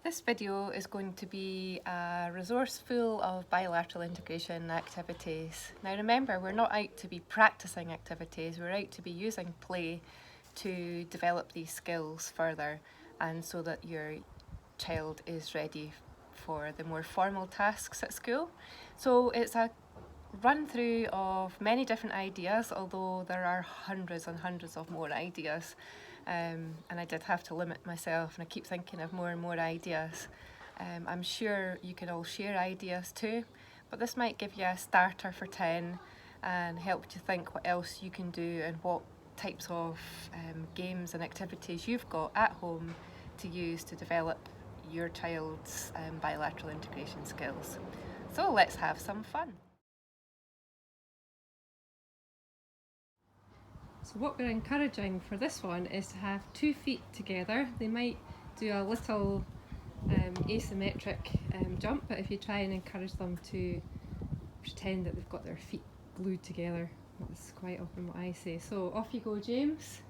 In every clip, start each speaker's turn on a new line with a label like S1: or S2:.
S1: This video is going to be a resource full of bilateral integration activities. Now remember, we're not out to be practicing activities, we're out to be using play to develop these skills further and so that your child is ready for the more formal tasks at school. So it's a run through of many different ideas, although there are hundreds and hundreds of more ideas. And I did have to limit myself, and I keep thinking of more and more ideas. I'm sure you can all share ideas too, but this might give you a starter for 10 and help you think what else you can do and what types of games and activities you've got at home to use to develop your child's bilateral integration skills. So let's have some fun. So what we're encouraging for this one is to have 2 feet together. They might do a little asymmetric jump, but if you try and encourage them to pretend that they've got their feet glued together, that's quite often what I say. So off you go, James.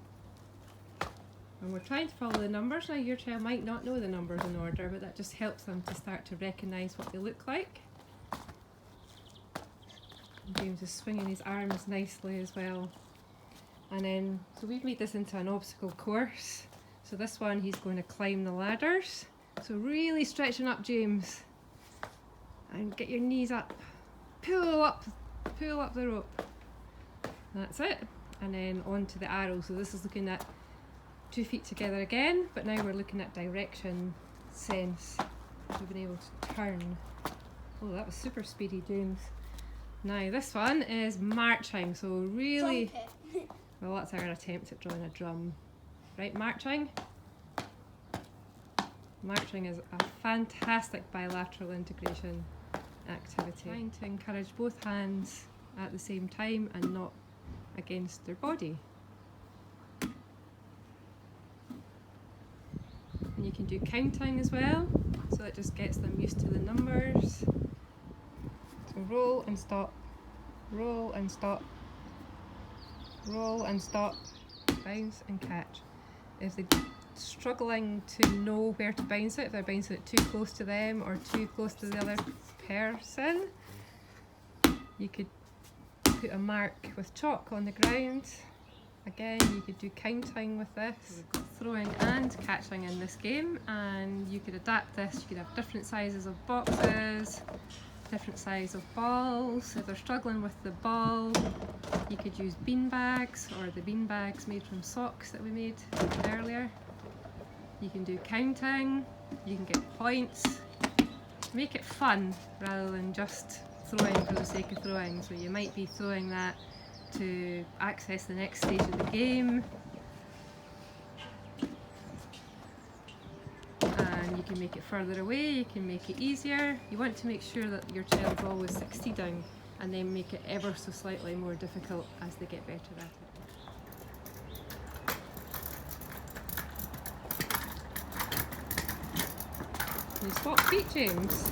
S1: And we're trying to follow the numbers. Now your child might not know the numbers in order, but that just helps them to start to recognise what they look like. And James is swinging his arms nicely as well. And then, so we've made this into an obstacle course. So this one, he's going to climb the ladders. So really stretching up, James. And get your knees up. Pull up the rope. That's it. And then onto the arrow. So this is looking at 2 feet together again, but now we're looking at direction sense. We've been able to turn. Oh, that was super speedy, James. Now this one is marching. So really... Well, that's our attempt at drawing a drum. Right, marching. Marching is a fantastic bilateral integration activity. Trying to encourage both hands at the same time and not against their body. And you can do counting as well, so it just gets them used to the numbers. So roll and stop, roll and stop. Roll and stop, bounce and catch. If they're struggling to know where to bounce it, if they're bouncing it too close to them or too close to the other person, you could put a mark with chalk on the ground. Again, you could do counting with this. So we've got throwing and catching in this game, and you could adapt this. You could have different sizes of boxes, different size of balls. If they're struggling with the ball, you could use bean bags, or the bean bags made from socks that we made earlier. You can do counting, you can get points. Make it fun rather than just throwing for the sake of throwing. So you might be throwing that to access the next stage of the game. You can make it further away, you can make it easier. You want to make sure that your child's always succeeding, and then make it ever so slightly more difficult as they get better at it. Can you swap feet, James?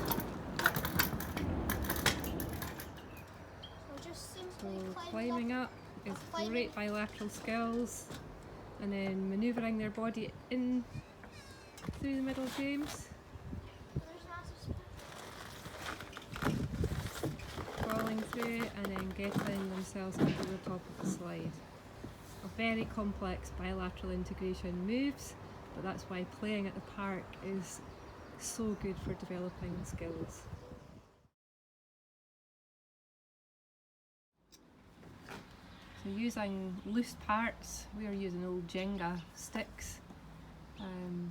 S1: So climbing up is great bilateral skills, and then manoeuvring their body in through the middle, James. Crawling through and then getting themselves onto the top of the slide. A very complex bilateral integration moves, but that's why playing at the park is so good for developing skills. So using loose parts, we are using old Jenga sticks.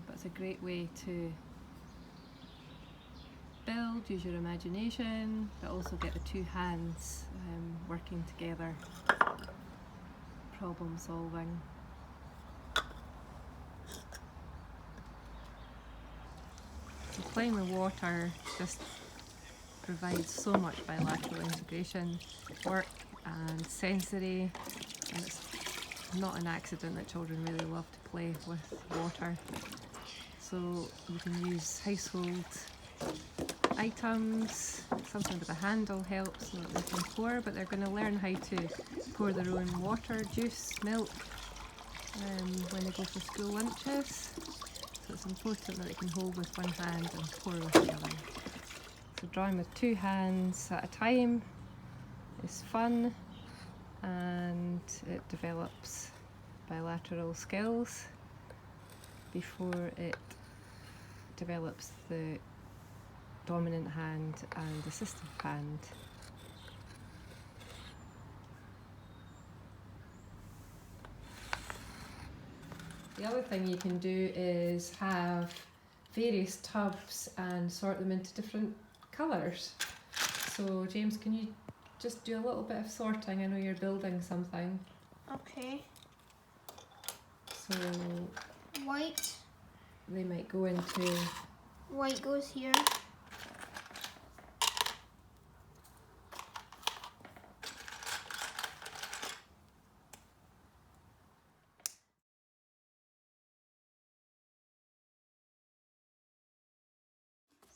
S1: But it's a great way to build, use your imagination, but also get the 2 hands working together, problem solving. So playing with water just provides so much bilateral integration, work and sensory, and it's not an accident that children really love to play with water. So you can use household items, something with a handle helps so that they can pour, but they're going to learn how to pour their own water, juice, milk when they go for school lunches. so it's important that it can hold with one hand and pour with the other. So drawing with two hands at a time is fun, and it develops bilateral skills before it develops the dominant hand and assistive hand. The other thing you can do is have various tubs and sort them into different colours. So James, can you just do a little bit of sorting? I know you're building something.
S2: Okay.
S1: So
S2: White.
S1: they might go into...
S2: White goes here.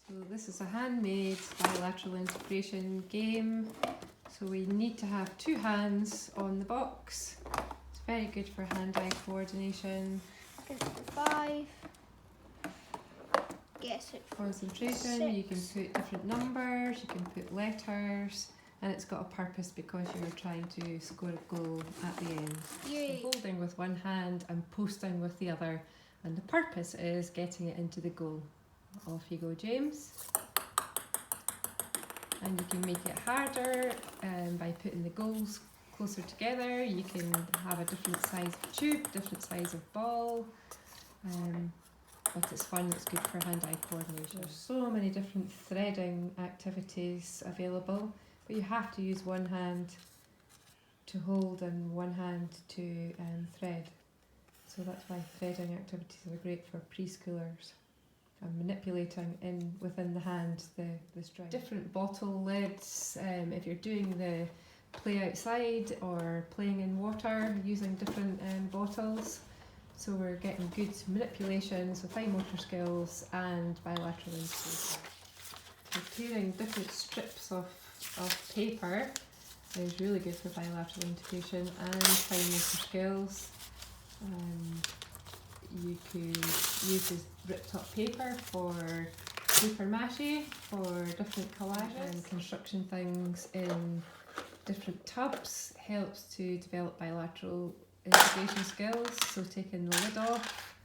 S1: So this is a handmade bilateral integration game. So we need to have two hands on the box. It's very good for hand-eye coordination.
S2: Gets it to 5. Gets it.
S1: Concentration, you can
S2: 6.
S1: put different numbers, you can put letters, and it's got a purpose because you're trying to score a goal at the end.
S2: Yay.
S1: So holding with one hand and posting with the other, and the purpose is getting it into the goal. Off you go, James. And you can make it harder by putting the goals closer together. You can have a different size of tube, different size of ball, but it's fun, it's good for hand-eye coordination. There's so many different threading activities available, but you have to use one hand to hold and one hand to thread. So that's why threading activities are great for preschoolers. And manipulating within the hand the string. Different bottle lids, if you're doing the play outside or playing in water using different bottles. So we're getting good manipulation, so fine motor skills and bilateral integration. Preparing different strips of paper is really good for bilateral integration and fine motor skills. You could use this ripped up paper for paper mache for different collages, and construction things in different tubs helps to develop bilateral integration skills. So taking the lid off,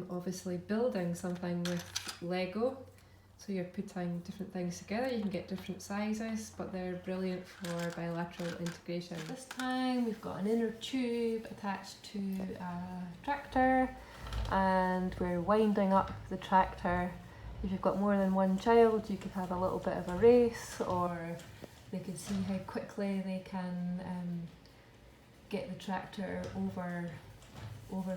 S1: obviously building something with Lego, so you're putting different things together. You can get different sizes, but they're brilliant for bilateral integration. This time we've got an inner tube attached to a tractor, and we're winding up the tractor. If you've got more than one child, you could have a little bit of a race, or they can see how quickly they can get the tractor over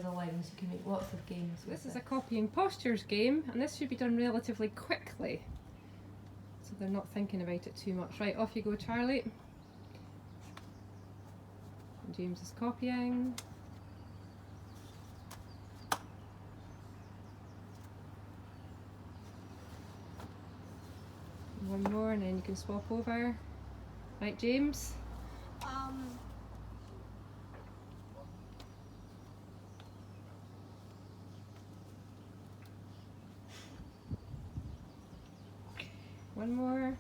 S1: the lines. You can make lots of games. This is a copying postures game, and this should be done relatively quickly, so they're not thinking about it too much. Right, off you go, Charlie. And James is copying. One more and then you can swap over. Right, James? One more.